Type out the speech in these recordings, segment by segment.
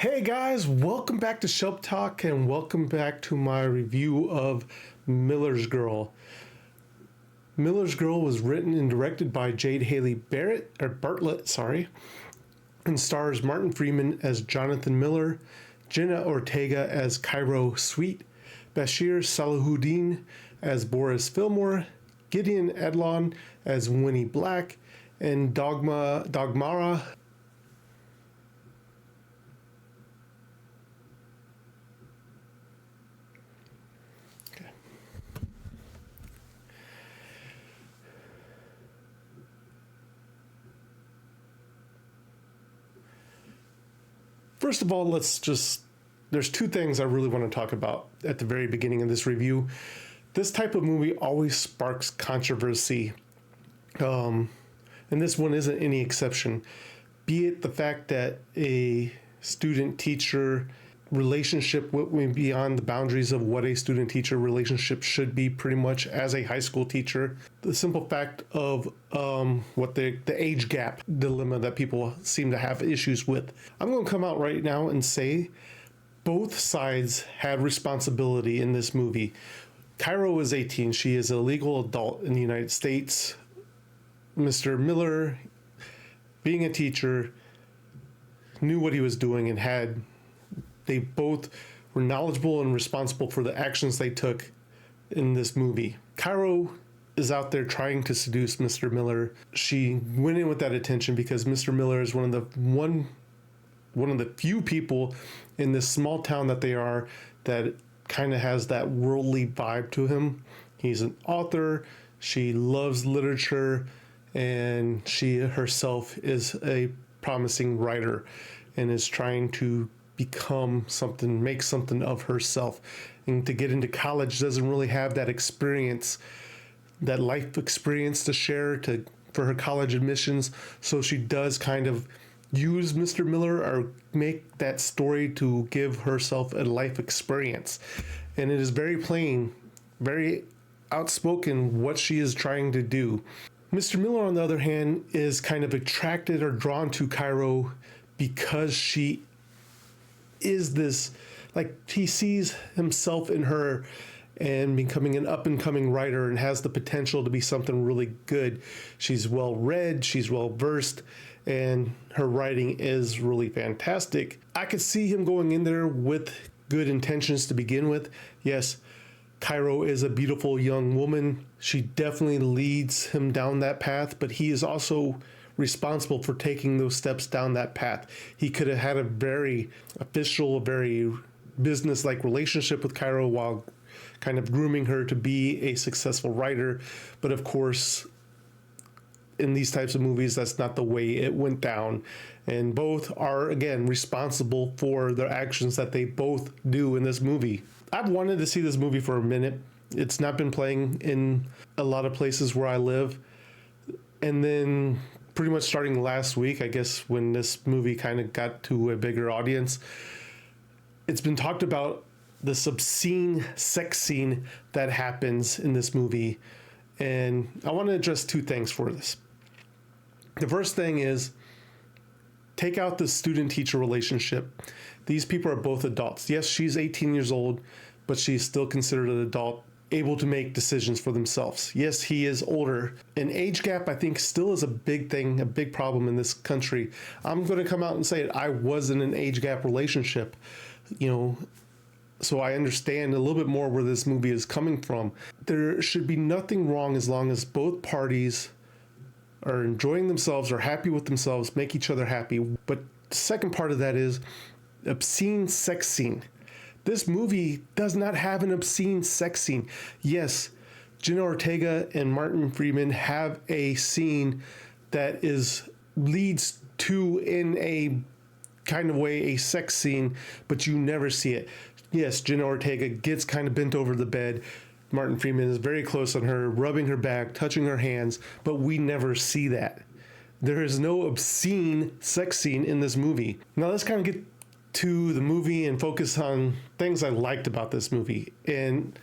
Hey guys, welcome back to Shelp Talk and welcome back to my review of Miller's Girl. Miller's Girl was written and directed by Jade Haley Bartlett, and stars Martin Freeman as Jonathan Miller, Jenna Ortega as Cairo Sweet, Bashir Salahuddin as Boris Fillmore, Gideon Edlon as Winnie Black, and Dagmara First of all, there's two things I really want to talk about at the very beginning of this review. This type of movie always sparks controversy, and this one isn't any exception. Be it the fact that a student-teacher relationship went beyond the boundaries of what a student-teacher relationship should be pretty much as a high school teacher. The simple fact of what the age gap dilemma that people seem to have issues with. I'm going to come out right now and say both sides had responsibility in this movie. Cairo is 18. She is a legal adult in the United States. Mr. Miller, being a teacher, knew what he was doing and they both were knowledgeable and responsible for the actions they took in this movie. Cairo is out there trying to seduce Mr. Miller. She went in with that intention because Mr. Miller is one of the few people in this small town that they are that kind of has that worldly vibe to him. He's an author. She loves literature, and she herself is a promising writer and is trying to become something, make something of herself. And to get into college doesn't really have that experience, that life experience to share for her college admissions. So she does kind of use Mr. Miller or make that story to give herself a life experience. And it is very plain, very outspoken what she is trying to do. Mr. Miller, on the other hand, is kind of attracted or drawn to Cairo because she is this, he sees himself in her and becoming an up-and-coming writer and has the potential to be something really good. She's well-read, she's well-versed, and her writing is really fantastic. I could see him going in there with good intentions to begin with. Yes, Cairo is a beautiful young woman. She definitely leads him down that path, but he is also responsible for taking those steps down that path. He could have had a very official, very business-like relationship with Cairo while kind of grooming her to be a successful writer. But of course, in these types of movies, that's not the way it went down. And both are, again, responsible for their actions that they both do in this movie. I've wanted to see this movie for a minute. It's not been playing in a lot of places where I live. And then pretty much starting last week, I guess, when this movie kind of got to a bigger audience, it's been talked about this obscene sex scene that happens in this movie. And I want to address two things for this. The first thing is, take out the student-teacher relationship. These people are both adults. Yes, she's 18 years old, but she's still considered an adult, able to make decisions for themselves. Yes, he is older. An age gap, I think, still is a big thing, a big problem in this country. I'm going to come out and say it. I was in an age gap relationship, so I understand a little bit more where this movie is coming from. There should be nothing wrong as long as both parties are enjoying themselves, are happy with themselves, make each other happy. But the second part of that is obscene sex scene. This movie does not have an obscene sex scene. Yes, Jenna Ortega and Martin Freeman have a scene that leads to, in a kind of way, a sex scene, but you never see it. Yes, Jenna Ortega gets kind of bent over the bed. Martin Freeman is very close on her, rubbing her back, touching her hands, but we never see that. There is no obscene sex scene in this movie. Now let's kind of get to the movie and focus on things I liked about this movie. And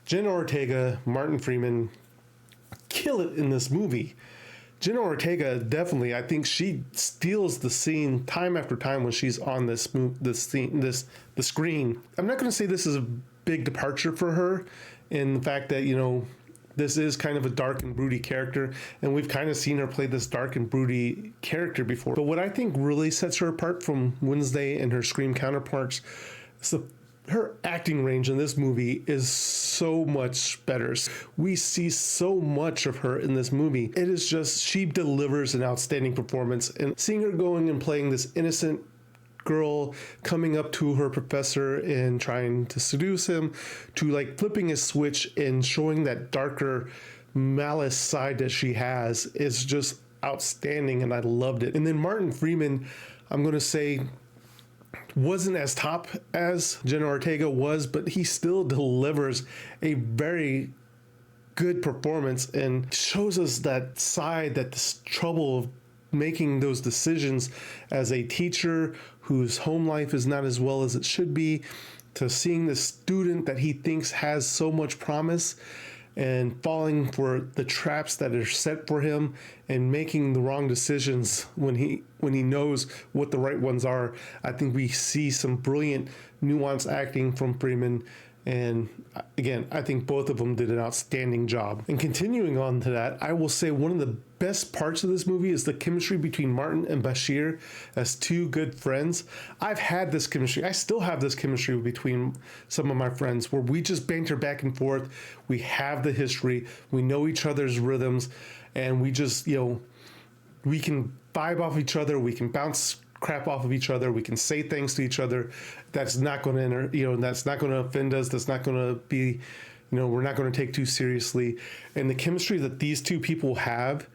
Jenna Ortega, Martin Freeman kill it in this movie. Jenna Ortega definitely, I think she steals the scene time after time when she's on the screen. I'm not going to say this is a big departure for her in the fact that, this is kind of a dark and broody character, and we've kind of seen her play this dark and broody character before. But what I think really sets her apart from Wednesday and her Scream counterparts is her acting range in this movie is so much better. We see so much of her in this movie. It is just, she delivers an outstanding performance. And seeing her going and playing this innocent girl coming up to her professor and trying to seduce him, to like flipping his switch and showing that darker malice side that she has is just outstanding, and I loved it. And then Martin Freeman, I'm going to say, wasn't as top as Jenna Ortega was, but he still delivers a very good performance and shows us that side, that this trouble of making those decisions as a teacher whose home life is not as well as it should be, to seeing the student that he thinks has so much promise and falling for the traps that are set for him and making the wrong decisions when he knows what the right ones are. I think we see some brilliant nuanced acting from Freeman. And again, I think both of them did an outstanding job. And continuing on to that, I will say one of the best parts of this movie is the chemistry between Martin and Bashir as two good friends. I've had this chemistry. I still have this chemistry between some of my friends where we just banter back and forth. We have the history. We know each other's rhythms. And we just, we can vibe off each other. We can bounce crap off of each other. We can say things to each other that's not going to that's not going to offend us. That's not going to be, we're not going to take too seriously. And the chemistry that these two people have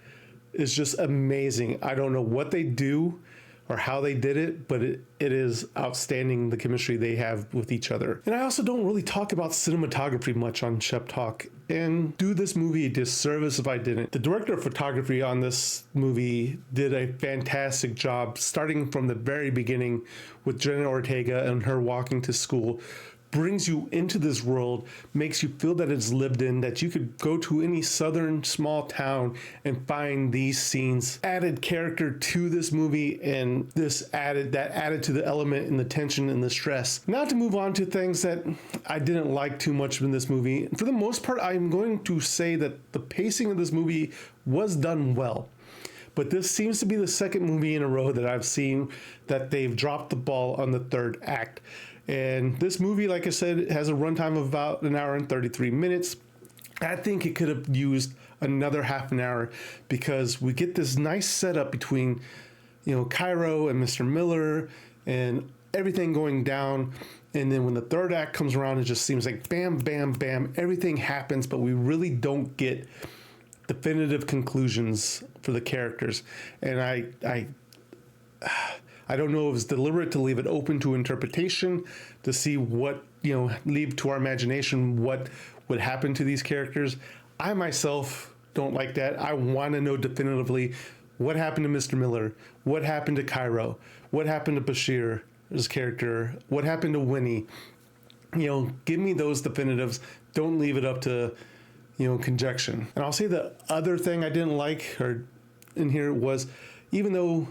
is just amazing. I don't know what they do or how they did it, but it is outstanding, the chemistry they have with each other. And I also don't really talk about cinematography much on Shep Talk, and do this movie a disservice if I didn't. The director of photography on this movie did a fantastic job, starting from the very beginning with Jenna Ortega and her walking to school. Brings you into this world, makes you feel that it's lived in, that you could go to any southern small town and find these scenes. Added character to this movie, and this added to the element and the tension and the stress. Now to move on to things that I didn't like too much in this movie. For the most part, I'm going to say that the pacing of this movie was done well. But this seems to be the second movie in a row that I've seen that they've dropped the ball on the third act. And this movie, like I said, has a runtime of about 1 hour and 33 minutes. I think it could have used another half an hour, because we get this nice setup between, Cairo and Mr. Miller and everything going down. And then when the third act comes around, it just seems like bam, bam, bam, everything happens, but we really don't get definitive conclusions for the characters. And I don't know if it's deliberate to leave it open to interpretation, to see what, leave to our imagination what would happen to these characters. I myself don't like that. I want to know definitively what happened to Mr. Miller, what happened to Cairo, what happened to Bashir's character, what happened to Winnie. Give me those definitives. Don't leave it up to, conjecture. And I'll say the other thing I didn't like in here was, even though,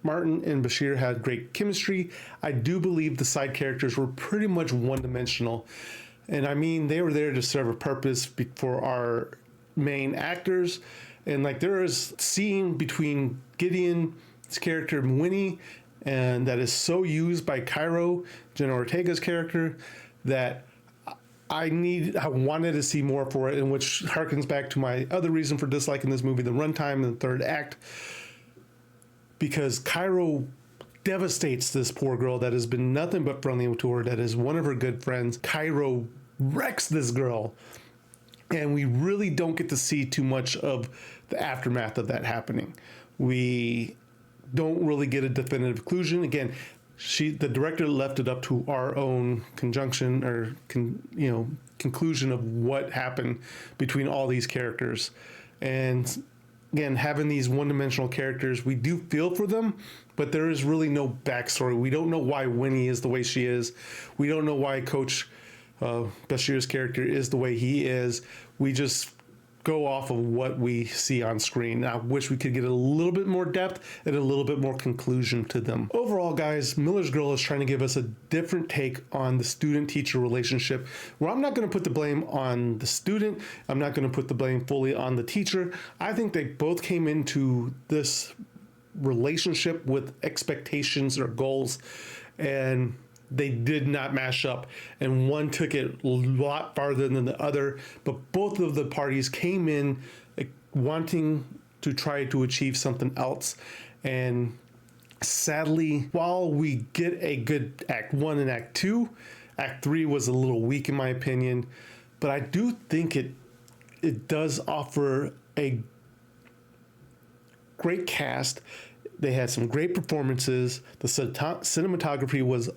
Martin and Bashir had great chemistry, I do believe the side characters were pretty much one-dimensional. And I mean, they were there to serve a purpose for our main actors. And like, there is a scene between Gideon's character and Winnie, and that is so used by Cairo, Jenna Ortega's character, that I wanted to see more for it, and which harkens back to my other reason for disliking this movie, the runtime in the third act. Because Cairo devastates this poor girl that has been nothing but friendly to her, that is one of her good friends. Cairo wrecks this girl, and we really don't get to see too much of the aftermath of that happening. We don't really get a definitive conclusion. Again, the director left it up to our own conjunction or conclusion of what happened between all these characters. And again, having these one-dimensional characters, we do feel for them, but there is really no backstory. We don't know why Winnie is the way she is. We don't know why Coach Bashir's character is the way he is. We just go off of what we see on screen. I wish we could get a little bit more depth and a little bit more conclusion to them. Overall, guys, Miller's Girl is trying to give us a different take on the student-teacher relationship, where I'm not going to put the blame on the student. I'm not going to put the blame fully on the teacher. I think they both came into this relationship with expectations or goals, and they did not mash up, and one took it a lot farther than the other, but both of the parties came in wanting to try to achieve something else. And sadly, while we get a good Act 1 and Act 2, Act 3 was a little weak in my opinion, but I do think it does offer a great cast. They had some great performances. The cinematography was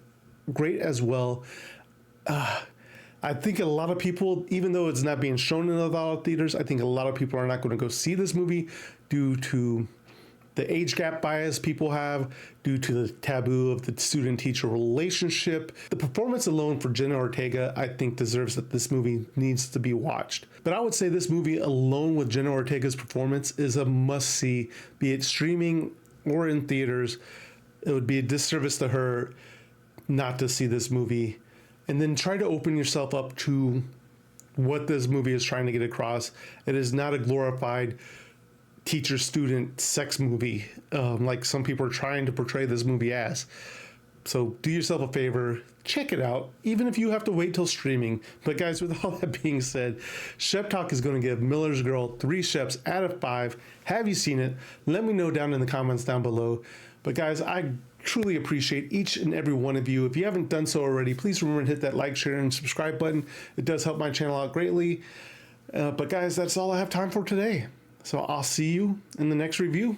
great as well. I think a lot of people, even though it's not being shown in a lot of theaters, I think a lot of people are not going to go see this movie due to the age gap bias people have, due to the taboo of the student-teacher relationship. The performance alone for Jenna Ortega, I think, deserves that this movie needs to be watched. But I would say this movie alone with Jenna Ortega's performance is a must-see, be it streaming or in theaters. It would be a disservice to her not to see this movie. And then try to open yourself up to what this movie is trying to get across. It is not a glorified teacher-student sex movie like some people are trying to portray this movie as. So do yourself a favor, check it out, even if you have to wait till streaming. But guys, with all that being said, Shep Talk is going to give Miller's Girl 3 Sheps out of 5. Have you seen it? Let me know down in the comments down below. But guys, I truly appreciate each and every one of you. If you haven't done so already, please remember to hit that like, share, and subscribe button. It does help my channel out greatly. But guys, that's all I have time for today. So I'll see you in the next review.